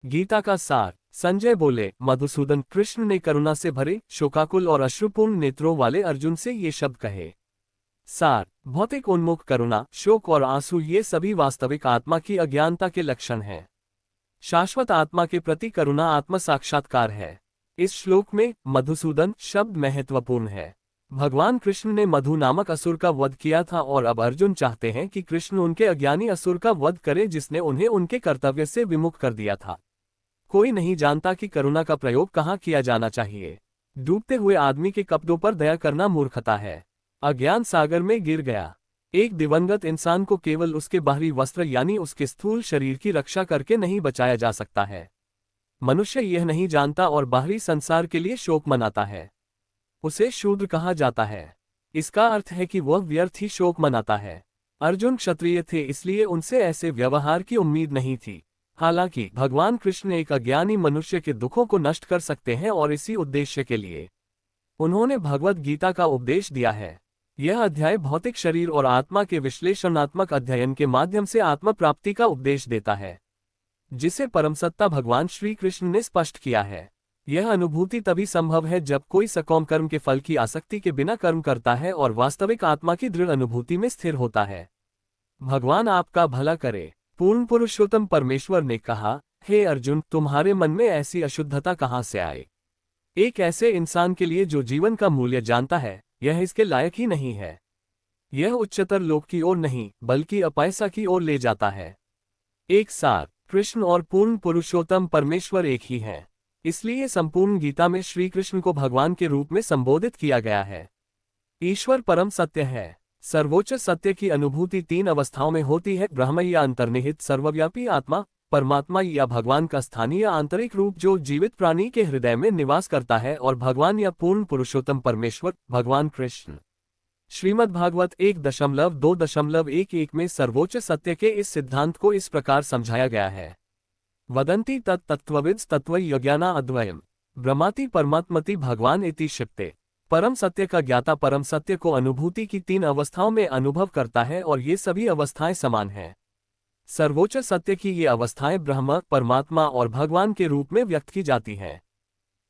गीता का सार। संजय बोले, मधुसूदन, कृष्ण ने करुणा से भरे, शोकाकुल और अश्रुपूर्ण नेत्रों वाले अर्जुन से ये शब्द कहे। सार, भौतिक उन्मुख करुणा, शोक और आंसू ये सभी वास्तविक आत्मा की अज्ञानता के लक्षण हैं। शाश्वत आत्मा के प्रति करुणा आत्म साक्षात्कार है। इस श्लोक में मधुसूदन शब्द महत्वपूर्ण है। भगवान कृष्ण ने मधु नामक असुर का वध किया था और अब अर्जुन चाहते हैं कि कृष्ण उनके अज्ञानी असुर का वध करे जिसने उन्हें उनके कर्तव्य से विमुख कर दिया था। कोई नहीं जानता कि करुणा का प्रयोग कहाँ किया जाना चाहिए। डूबते हुए आदमी के कपड़ों पर दया करना मूर्खता है। अज्ञान सागर में गिर गया। एक दिवंगत इंसान को केवल उसके बाहरी वस्त्र यानी उसके स्थूल शरीर की रक्षा करके नहीं बचाया जा सकता है। मनुष्य यह नहीं जानता और बाहरी संसार के लिए शोक मनाता है। उसे शूद्र कहा जाता है। इसका अर्थ है कि वह व्यर्थ ही शोक मनाता है। अर्जुन क्षत्रिय थे, इसलिए उनसे ऐसे व्यवहार की उम्मीद नहीं थी। हालांकि भगवान कृष्ण एक अज्ञानी मनुष्य के दुखों को नष्ट कर सकते हैं और इसी उद्देश्य के लिए उन्होंने भगवद गीता का उपदेश दिया है। यह अध्याय भौतिक शरीर और आत्मा के विश्लेषणात्मक अध्ययन के माध्यम से आत्म प्राप्ति का उपदेश देता है, जिसे परमसत्ता भगवान श्री कृष्ण ने स्पष्ट किया है। यह अनुभूति तभी संभव है जब कोई सकौम कर्म के फल की आसक्ति के बिना कर्म करता है और वास्तविक आत्मा की दृढ़ अनुभूति में स्थिर होता है। भगवान आपका भला करे। पूर्ण पुरुषोत्तम परमेश्वर ने कहा, हे अर्जुन, तुम्हारे मन में ऐसी अशुद्धता कहाँ से आए? एक ऐसे इंसान के लिए जो जीवन का मूल्य जानता है, यह इसके लायक ही नहीं है। यह उच्चतर लोक की ओर नहीं बल्कि अपैसा की ओर ले जाता है। एक सार, कृष्ण और पूर्ण पुरुषोत्तम परमेश्वर एक ही हैं। इसलिए संपूर्ण गीता में श्री कृष्ण को भगवान के रूप में संबोधित किया गया है। ईश्वर परम सत्य है। सर्वोच्च सत्य की अनुभूति तीन अवस्थाओं में होती है: ब्रह्म या अंतर्निहित सर्वव्यापी आत्मा, परमात्मा या भगवान का स्थानीय आंतरिक रूप जो जीवित प्राणी के हृदय में निवास करता है, और भगवान या पूर्ण पुरुषोत्तम परमेश्वर भगवान कृष्ण। श्रीमद् भागवत 1.2.11 में सर्वोच्च सत्य के इस सिद्धांत को इस प्रकार समझाया गया है: वदन्ति तत्त्वविद्स तत्त्वज्ञाना अद्वयम् ब्रह्माति परमात्मति भगवान इति क्षिप्ते। परम सत्य का ज्ञाता परम सत्य को अनुभूति की तीन अवस्थाओं में अनुभव करता है और ये सभी अवस्थाएं समान हैं। सर्वोच्च सत्य की ये अवस्थाएं ब्रह्म, परमात्मा और भगवान के रूप में व्यक्त की जाती हैं।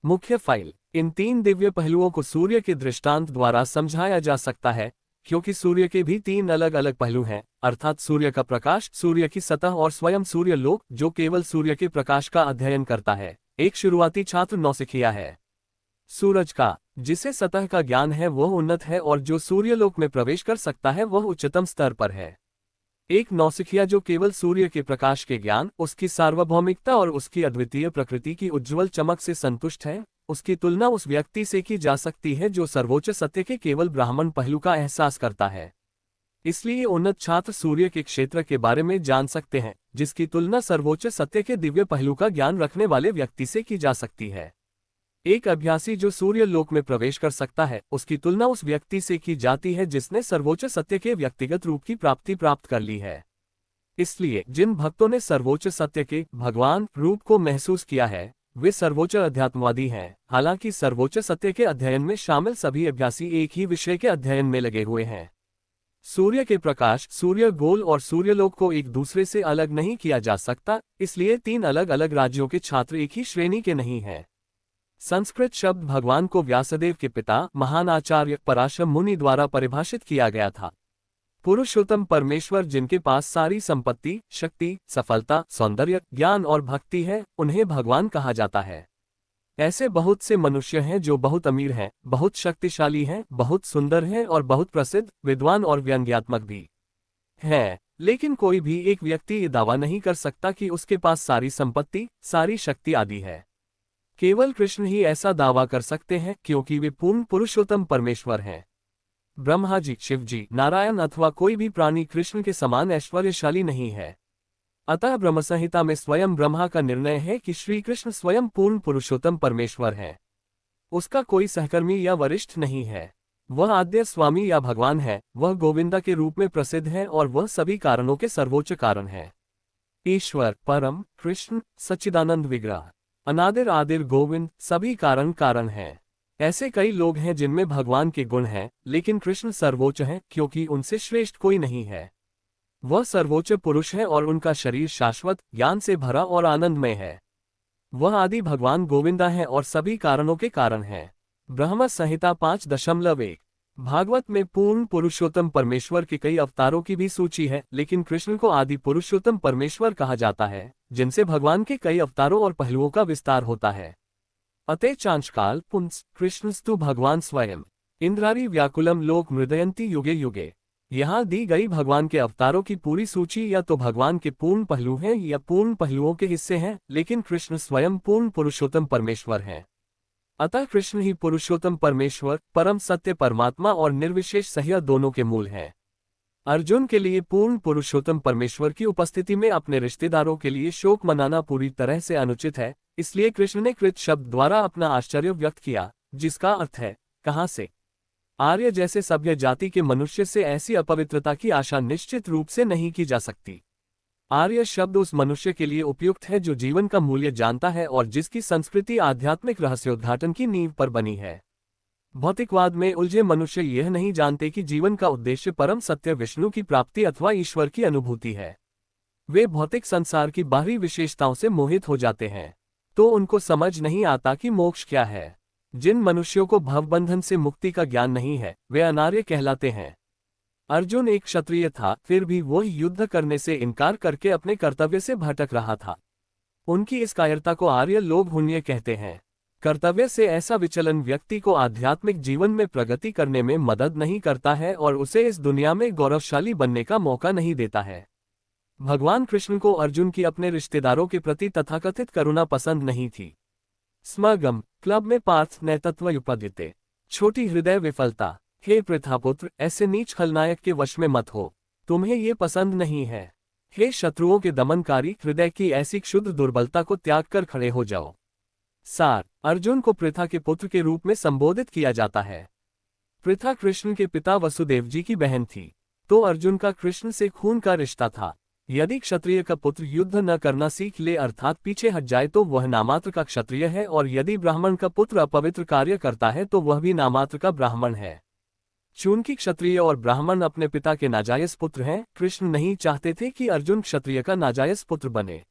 मुख्य फाइल। इन तीन दिव्य पहलुओं को सूर्य के दृष्टांत द्वारा समझाया जा सकता है, क्योंकि सूर्य के भी तीन अलग अलग पहलू हैं, अर्थात सूर्य का प्रकाश, सूर्य की सतह और स्वयं सूर्य लोक जो केवल सूर्य के प्रकाश का अध्ययन करता है। एक शुरुआती छात्र नौसिखिया है। सूरज का, जिसे सतह का ज्ञान है, वह उन्नत है, और जो सूर्यलोक में प्रवेश कर सकता है वह उच्चतम स्तर पर है। एक नौसिखिया जो केवल सूर्य के प्रकाश के ज्ञान, उसकी सार्वभौमिकता और उसकी अद्वितीय प्रकृति की उज्ज्वल चमक से संतुष्ट है, उसकी तुलना उस व्यक्ति से की जा सकती है जो सर्वोच्च सत्य के केवल ब्राह्मण पहलू का एहसास करता है। इसलिए उन्नत छात्र सूर्य के क्षेत्र के बारे में जान सकते हैं, जिसकी तुलना सर्वोच्च सत्य के दिव्य पहलू का ज्ञान रखने वाले व्यक्ति से की जा सकती है। एक अभ्यासी जो सूर्य लोक में प्रवेश कर सकता है, उसकी तुलना उस व्यक्ति से की जाती है जिसने सर्वोच्च सत्य के व्यक्तिगत रूप की प्राप्ति प्राप्त कर ली है। इसलिए जिन भक्तों ने सर्वोच्च सत्य के भगवान रूप को महसूस किया है, वे सर्वोच्च अध्यात्मवादी हैं। हालांकि सर्वोच्च सत्य के अध्ययन में शामिल सभी अभ्यासी एक ही विषय के अध्ययन में लगे हुए हैं। सूर्य के प्रकाश, सूर्य गोल और सूर्यलोक को एक दूसरे से अलग नहीं किया जा सकता, इसलिए तीन अलग अलग राज्यों के छात्र एक ही श्रेणी के नहीं हैं। संस्कृत शब्द भगवान को व्यासदेव के पिता महान आचार्य पराशर मुनि द्वारा परिभाषित किया गया था। पुरुषोत्तम परमेश्वर जिनके पास सारी संपत्ति, शक्ति, सफलता, सौंदर्य, ज्ञान और भक्ति है, उन्हें भगवान कहा जाता है। ऐसे बहुत से मनुष्य हैं जो बहुत अमीर हैं, बहुत शक्तिशाली हैं, बहुत सुंदर हैं और बहुत प्रसिद्ध, विद्वान और व्यंग्यात्मक भी हैं, लेकिन कोई भी एक व्यक्ति ये दावा नहीं कर सकता कि उसके पास सारी संपत्ति, सारी शक्ति आदि है। केवल कृष्ण ही ऐसा दावा कर सकते हैं, क्योंकि वे पूर्ण पुरुषोत्तम परमेश्वर हैं। ब्रह्मा जी, शिव जी, नारायण अथवा कोई भी प्राणी कृष्ण के समान ऐश्वर्यशाली नहीं है। अतः ब्रह्म संहिता में स्वयं ब्रह्मा का निर्णय है कि श्री कृष्ण स्वयं पूर्ण पुरुषोत्तम परमेश्वर है। उसका कोई सहकर्मी या वरिष्ठ नहीं है। वह आद्य स्वामी या भगवान है। वह गोविंदा के रूप में प्रसिद्ध है और वह सभी कारणों के सर्वोच्च कारण है। ईश्वर, परम, कृष्ण, सच्चिदानंद विग्रह, अनादिर आदिर गोविंद, सभी कारण कारण हैं। ऐसे कई लोग हैं जिनमें भगवान के गुण हैं, लेकिन कृष्ण सर्वोच्च हैं, क्योंकि उनसे श्रेष्ठ कोई नहीं है। वह सर्वोच्च पुरुष है और उनका शरीर शाश्वत, ज्ञान से भरा और आनंदमय है। वह आदि भगवान गोविंदा है और सभी कारणों के कारण है। ब्रह्म संहिता 5.1। भागवत में पूर्ण पुरुषोत्तम परमेश्वर के कई अवतारों की भी सूची है, लेकिन कृष्ण को आदि पुरुषोत्तम परमेश्वर कहा जाता है, जिनसे भगवान के कई अवतारों और पहलुओं का विस्तार होता है। अतः चांचकाल पुंस कृष्णस्तु भगवान स्वयं इंद्रारी व्याकुलम लोक मृदयंती युगे युगे। यहाँ दी गई भगवान के अवतारों की पूरी सूची या तो भगवान के पूर्ण पहलू हैं या पूर्ण पहलुओं के हिस्से हैं, लेकिन कृष्ण स्वयं पूर्ण पुरुषोत्तम परमेश्वर हैं। अतः कृष्ण ही पुरुषोत्तम परमेश्वर, परम सत्य परमात्मा और निर्विशेष सह्य दोनों के मूल हैं। अर्जुन के लिए पूर्ण पुरुषोत्तम परमेश्वर की उपस्थिति में अपने रिश्तेदारों के लिए शोक मनाना पूरी तरह से अनुचित है, इसलिए कृष्ण ने कृत शब्द द्वारा अपना आश्चर्य व्यक्त किया, जिसका अर्थ है कहां से। आर्य जैसे सभ्य जाति के मनुष्य से ऐसी अपवित्रता की आशा निश्चित रूप से नहीं की जा सकती। आर्य शब्द उस मनुष्य के लिए उपयुक्त है जो जीवन का मूल्य जानता है और जिसकी संस्कृति आध्यात्मिक रहस्योद्घाटन की नींव पर बनी है। भौतिकवाद में उलझे मनुष्य यह नहीं जानते कि जीवन का उद्देश्य परम सत्य विष्णु की प्राप्ति अथवा ईश्वर की अनुभूति है। वे भौतिक संसार की बाहरी विशेषताओं से मोहित हो जाते हैं, तो उनको समझ नहीं आता कि मोक्ष क्या है। जिन मनुष्यों को भवबंधन से मुक्ति का ज्ञान नहीं है, वे अनार्य कहलाते हैं। अर्जुन एक क्षत्रिय था, फिर भी वो युद्ध करने से इनकार करके अपने कर्तव्य से भटक रहा था। उनकी इस कायरता को आर्य लोग हुण्य कहते हैं। कर्तव्य से ऐसा विचलन व्यक्ति को आध्यात्मिक जीवन में प्रगति करने में मदद नहीं करता है और उसे इस दुनिया में गौरवशाली बनने का मौका नहीं देता है। भगवान कृष्ण को अर्जुन की अपने रिश्तेदारों के प्रति तथाकथित करुणा पसंद नहीं थी। स्मगम क्लब में पार्थ नैतत्वयुपदिते छोटी हृदय विफलता। हे पृथापुत्र, ऐसे नीच खलनायक के वश में मत हो, तुम्हें ये पसंद नहीं है। हे शत्रुओं के दमनकारी, हृदय की ऐसी क्षुद्र दुर्बलता को त्याग कर खड़े हो जाओ। सार, अर्जुन को पृथा के पुत्र के रूप में संबोधित किया जाता है। पृथा कृष्ण के पिता वसुदेव जी की बहन थी, तो अर्जुन का कृष्ण से खून का रिश्ता था। यदि क्षत्रिय का पुत्र युद्ध न करना सीख ले अर्थात पीछे हट जाए तो वह नामात्र का क्षत्रिय है, और यदि ब्राह्मण का पुत्र अपवित्र कार्य करता है तो वह भी नामात्र का ब्राह्मण है। चूंकि क्षत्रिय और ब्राह्मण अपने पिता के नाजायज पुत्र हैं, कृष्ण नहीं चाहते थे कि अर्जुन क्षत्रिय का नाजायज पुत्र बने।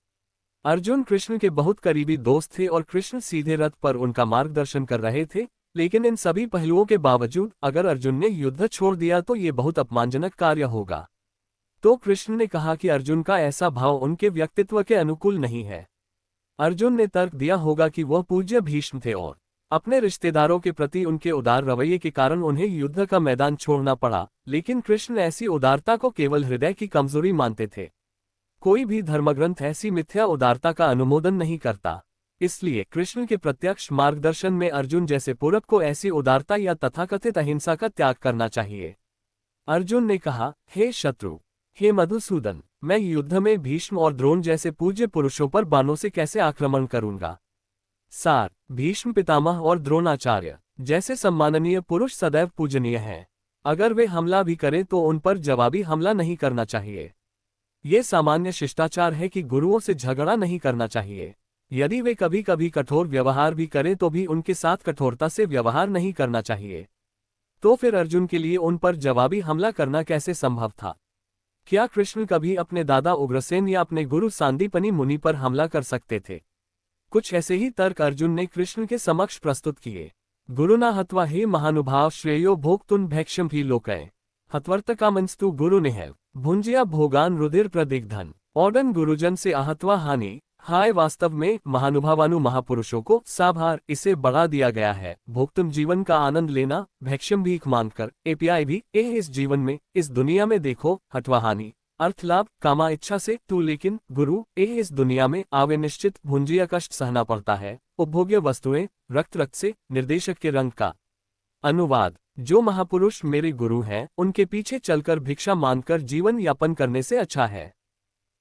अर्जुन कृष्ण के बहुत करीबी दोस्त थे और कृष्ण सीधे रथ पर उनका मार्गदर्शन कर रहे थे, लेकिन इन सभी पहलुओं के बावजूद अगर अर्जुन ने युद्ध छोड़ दिया तो ये बहुत अपमानजनक कार्य होगा। तो कृष्ण ने कहा कि अर्जुन का ऐसा भाव उनके व्यक्तित्व के अनुकूल नहीं है। अर्जुन ने तर्क दिया होगा कि वह पूज्य भीष्म थे और अपने रिश्तेदारों के प्रति उनके उदार रवैये के कारण उन्हें युद्ध का मैदान छोड़ना पड़ा, लेकिन कृष्ण ऐसी उदारता को केवल हृदय की कमजोरी मानते थे। कोई भी धर्मग्रंथ ऐसी मिथ्या उदारता का अनुमोदन नहीं करता। इसलिए कृष्ण के प्रत्यक्ष मार्गदर्शन में अर्जुन जैसे पूरक को ऐसी उदारता या तथाकथित अहिंसा का त्याग करना चाहिए। अर्जुन ने कहा, हे शत्रु, हे मधुसूदन, मैं युद्ध में भीष्म और द्रोण जैसे पूज्य पुरुषों पर बाणों से कैसे आक्रमण करूंगा। सार, भीष्म पितामह और द्रोणाचार्य जैसे सम्माननीय पुरुष सदैव पूजनीय हैं। अगर वे हमला भी करें तो उन पर जवाबी हमला नहीं करना चाहिए। ये सामान्य शिष्टाचार है कि गुरुओं से झगड़ा नहीं करना चाहिए। यदि वे कभी कभी कठोर व्यवहार भी करें तो भी उनके साथ कठोरता से व्यवहार नहीं करना चाहिए। तो फिर अर्जुन के लिए उन पर जवाबी हमला करना कैसे संभव था? क्या कृष्ण कभी अपने दादा उग्रसेन या अपने गुरु सांदीपनि मुनि पर हमला कर सकते थे? कुछ ऐसे ही तर्क अर्जुन ने कृष्ण के समक्ष प्रस्तुत किए। गुरुना हत्वा हे महानुभाव श्रेयो भोक्तुन भैक्ष्यम भी लोकय हत्वर्तकामंस्तु गुरु निहैव भुंजिया भोगान रुधिर प्रदिग्धन औडन गुरुजन से आहत्वा हानि। हाय, वास्तव में महानुभावानु महापुरुषों को साभार इसे बढ़ा दिया गया है। भोक्तुम जीवन का आनंद लेना, भैक्ष्यम भीख मांगकर, एपीआई भी इस जीवन में इस दुनिया में देखो, हत्वा हानि अर्थ लाभ कामा इच्छा से तू, लेकिन गुरु इस दुनिया में आवे निश्चित भुंजिया कष्ट सहना पड़ता है। उपभोग्य वस्तुएं रक्त से निर्देशक के रंग का अनुवाद। जो महापुरुष मेरे गुरु हैं उनके पीछे चलकर भिक्षा मांगकर जीवन यापन करने से अच्छा है।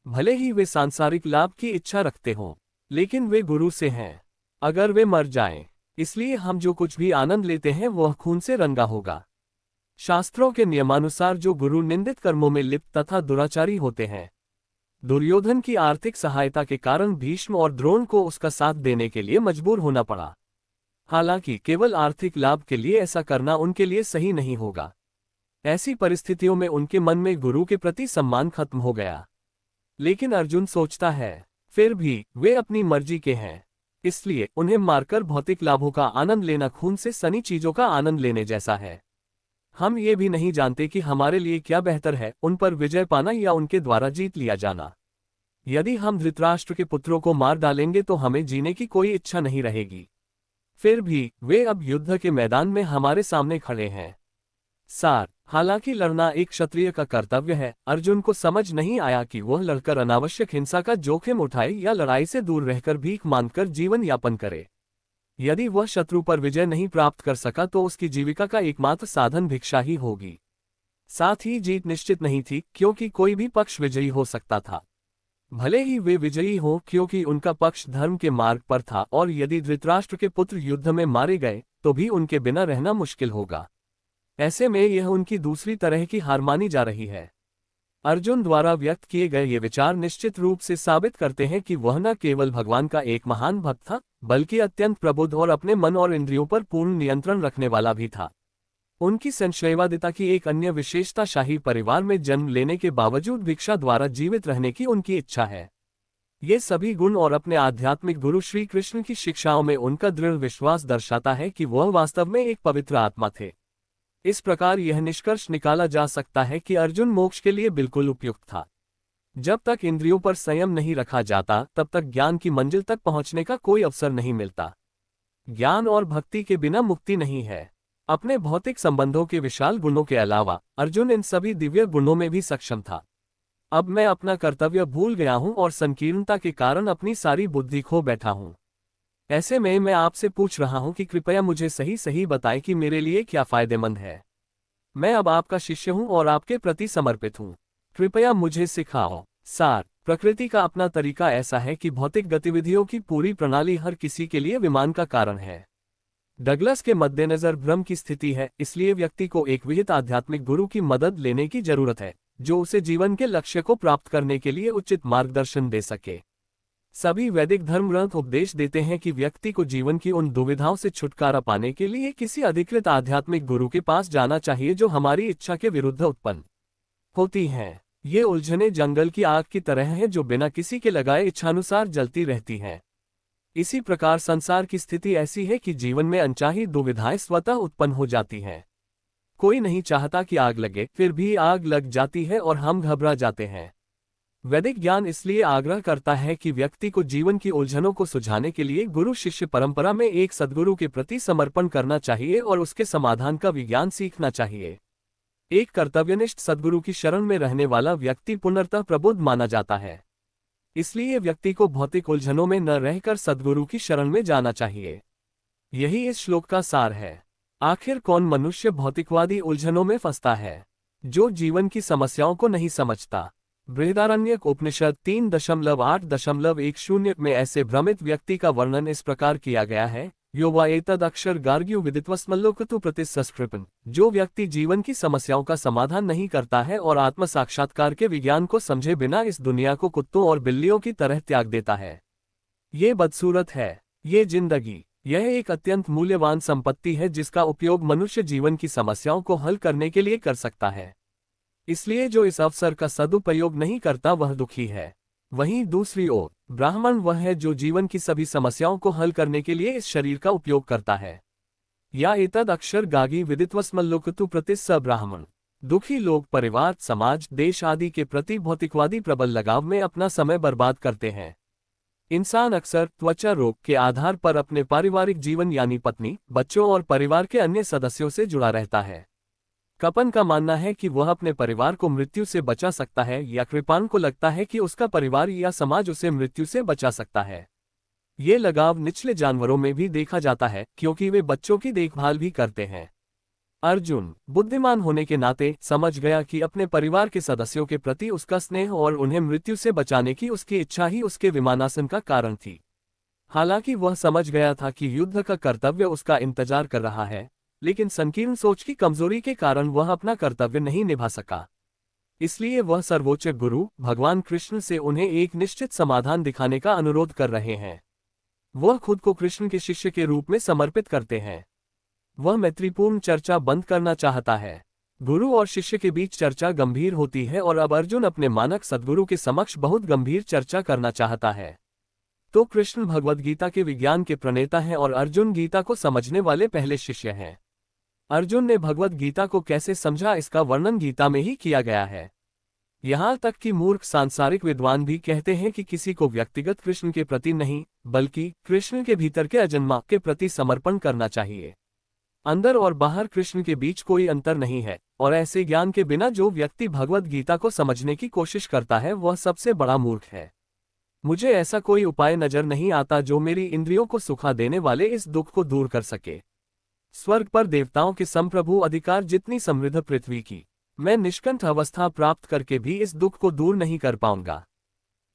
भले ही वे सांसारिक लाभ की इच्छा रखते हों, लेकिन वे गुरु से हैं। अगर वे मर जाएं, इसलिए हम जो कुछ भी आनंद लेते हैं वह खून से रंगा होगा। शास्त्रों के नियमानुसार जो गुरु निंदित कर्मों में लिप्त तथा दुराचारी होते हैं। दुर्योधन की आर्थिक सहायता के कारण भीष्म और द्रोण को उसका साथ देने के लिए मजबूर होना पड़ा। हालांकि केवल आर्थिक लाभ के लिए ऐसा करना उनके लिए सही नहीं होगा। ऐसी परिस्थितियों में उनके मन में गुरु के प्रति सम्मान खत्म हो गया। लेकिन अर्जुन सोचता है, फिर भी वे अपनी मर्जी के हैं। इसलिए उन्हें मारकर भौतिक लाभों का आनंद लेना खून से सनी चीजों का आनंद लेने जैसा है। हम ये भी नहीं जानते कि हमारे लिए क्या बेहतर है, उन पर विजय पाना या उनके द्वारा जीत लिया जाना। यदि हम धृतराष्ट्र के पुत्रों को मार डालेंगे तो हमें जीने की कोई इच्छा नहीं रहेगी। फिर भी वे अब युद्ध के मैदान में हमारे सामने खड़े हैं। सार, हालांकि लड़ना एक क्षत्रिय का कर्तव्य है, अर्जुन को समझ नहीं आया कि वह लड़कर अनावश्यक हिंसा का जोखिम उठाए या लड़ाई से दूर रहकर भीख मांगकर जीवन यापन करे। यदि वह शत्रु पर विजय नहीं प्राप्त कर सका तो उसकी जीविका का एकमात्र साधन भिक्षा ही होगी। साथ ही जीत निश्चित नहीं थी, क्योंकि कोई भी पक्ष विजयी हो सकता था। भले ही वे विजयी हों, क्योंकि उनका पक्ष धर्म के मार्ग पर था, और यदि धृतराष्ट्र के पुत्र युद्ध में मारे गए तो भी उनके बिना रहना मुश्किल होगा। ऐसे में यह उनकी दूसरी तरह की हार मानी जा रही है। अर्जुन द्वारा व्यक्त किए गए ये विचार निश्चित रूप से साबित करते हैं कि वह न केवल भगवान का एक महान भक्त था, बल्कि अत्यंत प्रबुद्ध और अपने मन और इंद्रियों पर पूर्ण नियंत्रण रखने वाला भी था। उनकी संशयवादिता की एक अन्य विशेषता शाही परिवार में जन्म लेने के बावजूद भिक्षा द्वारा जीवित रहने की उनकी इच्छा है। ये सभी गुण और अपने आध्यात्मिक गुरु श्री कृष्ण की शिक्षाओं में उनका दृढ़ विश्वास दर्शाता है कि वह वास्तव में एक पवित्र आत्मा थे। इस प्रकार यह निष्कर्ष निकाला जा सकता है कि अर्जुन मोक्ष के लिए बिल्कुल उपयुक्त था। जब तक इंद्रियों पर संयम नहीं रखा जाता, तब तक ज्ञान की मंजिल तक पहुंचने का कोई अवसर नहीं मिलता। ज्ञान और भक्ति के बिना मुक्ति नहीं है। अपने भौतिक संबंधों के विशाल गुणों के अलावा अर्जुन इन सभी दिव्य गुणों में भी सक्षम था। अब मैं अपना कर्तव्य भूल गया हूं और संकीर्णता के कारण अपनी सारी बुद्धि खो बैठा हूं। ऐसे में मैं आपसे पूछ रहा हूं कि कृपया मुझे सही सही बताएं कि मेरे लिए क्या फायदेमंद है। मैं अब आपका शिष्य हूं और आपके प्रति समर्पित हूं। कृपया मुझे सिखाओ। सार, प्रकृति का अपना तरीका ऐसा है कि भौतिक गतिविधियों की पूरी प्रणाली हर किसी के लिए विमान का कारण है। डगलस के मद्देनजर भ्रम की स्थिति है, इसलिए व्यक्ति को एक विहित आध्यात्मिक गुरु की मदद लेने की जरूरत है, जो उसे जीवन के लक्ष्य को प्राप्त करने के लिए उचित मार्गदर्शन दे सके। सभी वैदिक धर्म ग्रंथ उपदेश देते हैं कि व्यक्ति को जीवन की उन दुविधाओं से छुटकारा पाने के लिए किसी अधिकृत आध्यात्मिक गुरु के पास जाना चाहिए जो हमारी इच्छा के विरुद्ध उत्पन्न होती हैं। ये उलझने जंगल की आग की तरह हैं जो बिना किसी के लगाए इच्छानुसार जलती रहती हैं। इसी प्रकार संसार की स्थिति ऐसी है कि जीवन में अनचाही दुविधाएं स्वतः उत्पन्न हो जाती हैं। कोई नहीं चाहता कि आग लगे, फिर भी आग लग जाती है और हम घबरा जाते हैं। वैदिक ज्ञान इसलिए आग्रह करता है कि व्यक्ति को जीवन की उलझनों को सुलझाने के लिए गुरु शिष्य परंपरा में एक सद्गुरु के प्रति समर्पण करना चाहिए और उसके समाधान का विज्ञान सीखना चाहिए। एक कर्तव्यनिष्ठ सद्गुरु की शरण में रहने वाला व्यक्ति पुनर्तः प्रबुद्ध माना जाता है। इसलिए व्यक्ति को भौतिक उलझनों में न रहकर सद्गुरु की शरण में जाना चाहिए। यही इस श्लोक का सार है। आखिर कौन मनुष्य भौतिकवादी उलझनों में फंसता है? जो जीवन की समस्याओं को नहीं समझता। बृहदारण्यक उपनिषद 3.8.10 में ऐसे भ्रमित व्यक्ति का वर्णन इस प्रकार किया गया है, यो वा एतद अक्षर गार्ग्यु विदित्वस्मल्लोकतु प्रतिसंस्कृपन्। जो व्यक्ति जीवन की समस्याओं का समाधान नहीं करता है और आत्म साक्षात्कार के विज्ञान को समझे बिना इस दुनिया को कुत्तों और बिल्लियों की तरह त्याग देता है। ये बदसूरत है। ये जिंदगी, यह एक अत्यंत मूल्यवान संपत्ति है जिसका उपयोग मनुष्य जीवन की समस्याओं को हल करने के लिए कर सकता है। इसलिए जो इस अवसर का सदुपयोग नहीं करता वह दुखी है। वहीं दूसरी ओर ब्राह्मण वह है जो जीवन की सभी समस्याओं को हल करने के लिए इस शरीर का उपयोग करता है। या एतद अक्षर गागी विदित्वस्मल्लोकतु प्रति स ब्राह्मण। दुखी लोग परिवार, समाज, देश आदि के प्रति भौतिकवादी प्रबल लगाव में अपना समय बर्बाद करते हैं। इंसान अक्सर त्वचा रोग के आधार पर अपने पारिवारिक जीवन यानी पत्नी, बच्चों और परिवार के अन्य सदस्यों से जुड़ा रहता है। कपन का मानना है कि वह अपने परिवार को मृत्यु से बचा सकता है, या कृपान को लगता है कि उसका परिवार या समाज उसे मृत्यु से बचा सकता है। ये लगाव निचले जानवरों में भी देखा जाता है, क्योंकि वे बच्चों की देखभाल भी करते हैं। अर्जुन बुद्धिमान होने के नाते समझ गया कि अपने परिवार के सदस्यों के प्रति उसका स्नेह और उन्हें मृत्यु से बचाने की उसकी इच्छा ही उसके विमानासन का कारण थी। हालांकि वह समझ गया था कि युद्ध का कर्तव्य उसका इंतजार कर रहा है, लेकिन संकीर्ण सोच की कमजोरी के कारण वह अपना कर्तव्य नहीं निभा सका। इसलिए वह सर्वोच्च गुरु भगवान कृष्ण से उन्हें एक निश्चित समाधान दिखाने का अनुरोध कर रहे हैं। वह खुद को कृष्ण के शिष्य के रूप में समर्पित करते हैं। वह मैत्रीपूर्ण चर्चा बंद करना चाहता है। गुरु और शिष्य के बीच चर्चा गंभीर होती है और अब अर्जुन अपने मानक सद्गुरु के समक्ष बहुत गंभीर चर्चा करना चाहता है। तो कृष्ण भगवद गीता के विज्ञान के प्रणेता हैं और अर्जुन गीता को समझने वाले पहले शिष्य हैं। अर्जुन ने भगवद गीता को कैसे समझा इसका वर्णन गीता में ही किया गया है। यहाँ तक कि मूर्ख सांसारिक विद्वान भी कहते हैं कि किसी को व्यक्तिगत कृष्ण के प्रति नहीं, बल्कि कृष्ण के भीतर के अजन्मा के प्रति समर्पण करना चाहिए। अंदर और बाहर कृष्ण के बीच कोई अंतर नहीं है, और ऐसे ज्ञान के बिना जो व्यक्ति भगवद गीता को समझने की कोशिश करता है वह सबसे बड़ा मूर्ख है। मुझे ऐसा कोई उपाय नजर नहीं आता जो मेरी इंद्रियों को सुखा देने वाले इस दुख को दूर कर सके। स्वर्ग पर देवताओं के संप्रभु अधिकार जितनी समृद्ध पृथ्वी की, मैं निष्कंठ अवस्था प्राप्त करके भी इस दुख को दूर नहीं कर पाऊंगा।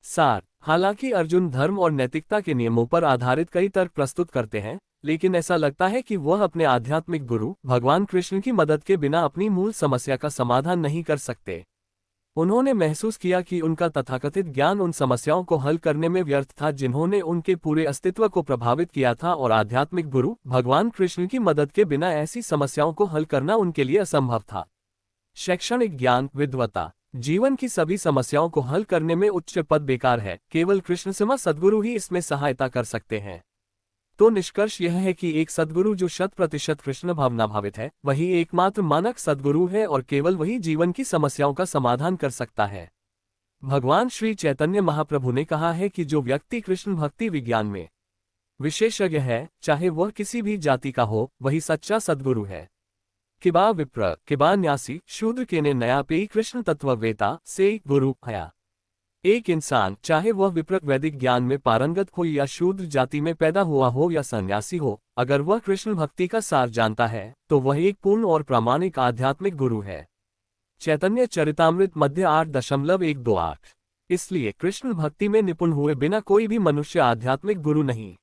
सार: हालांकि अर्जुन धर्म और नैतिकता के नियमों पर आधारित कई तर्क प्रस्तुत करते हैं, लेकिन ऐसा लगता है कि वह अपने आध्यात्मिक गुरु भगवान कृष्ण की मदद के बिना अपनी मूल समस्या का समाधान नहीं कर सकते। उन्होंने महसूस किया कि उनका तथाकथित ज्ञान उन समस्याओं को हल करने में व्यर्थ था जिन्होंने उनके पूरे अस्तित्व को प्रभावित किया था, और आध्यात्मिक गुरु भगवान कृष्ण की मदद के बिना ऐसी समस्याओं को हल करना उनके लिए असंभव था। शैक्षणिक ज्ञान, विद्वता, जीवन की सभी समस्याओं को हल करने में उच्च पद बेकार है, केवल कृष्ण समा सद्गुरु ही इसमें सहायता कर सकते हैं। तो निष्कर्ष यह है कि एक सद्गुरु जो 100% कृष्ण भावना भावित है, वही एकमात्र मानक सद्गुरु है और केवल वही जीवन की समस्याओं का समाधान कर सकता है। भगवान श्री चैतन्य महाप्रभु ने कहा है कि जो व्यक्ति कृष्ण भक्ति विज्ञान में विशेषज्ञ है, चाहे वह किसी भी जाति का हो, वही सच्चा सद्गुरु है। किबा विप्र किबा न्यासी शूद्र के ने नया पेई कृष्ण तत्ववेता से गुरु हया। एक इंसान, चाहे वह विप्रक वैदिक ज्ञान में पारंगत हो या शूद्र जाति में पैदा हुआ हो या सन्यासी हो, अगर वह कृष्ण भक्ति का सार जानता है तो वह एक पूर्ण और प्रामाणिक आध्यात्मिक गुरु है। चैतन्य चरितामृत मध्य 8.128। इसलिए कृष्ण भक्ति में निपुण हुए बिना कोई भी मनुष्य आध्यात्मिक गुरु नहीं।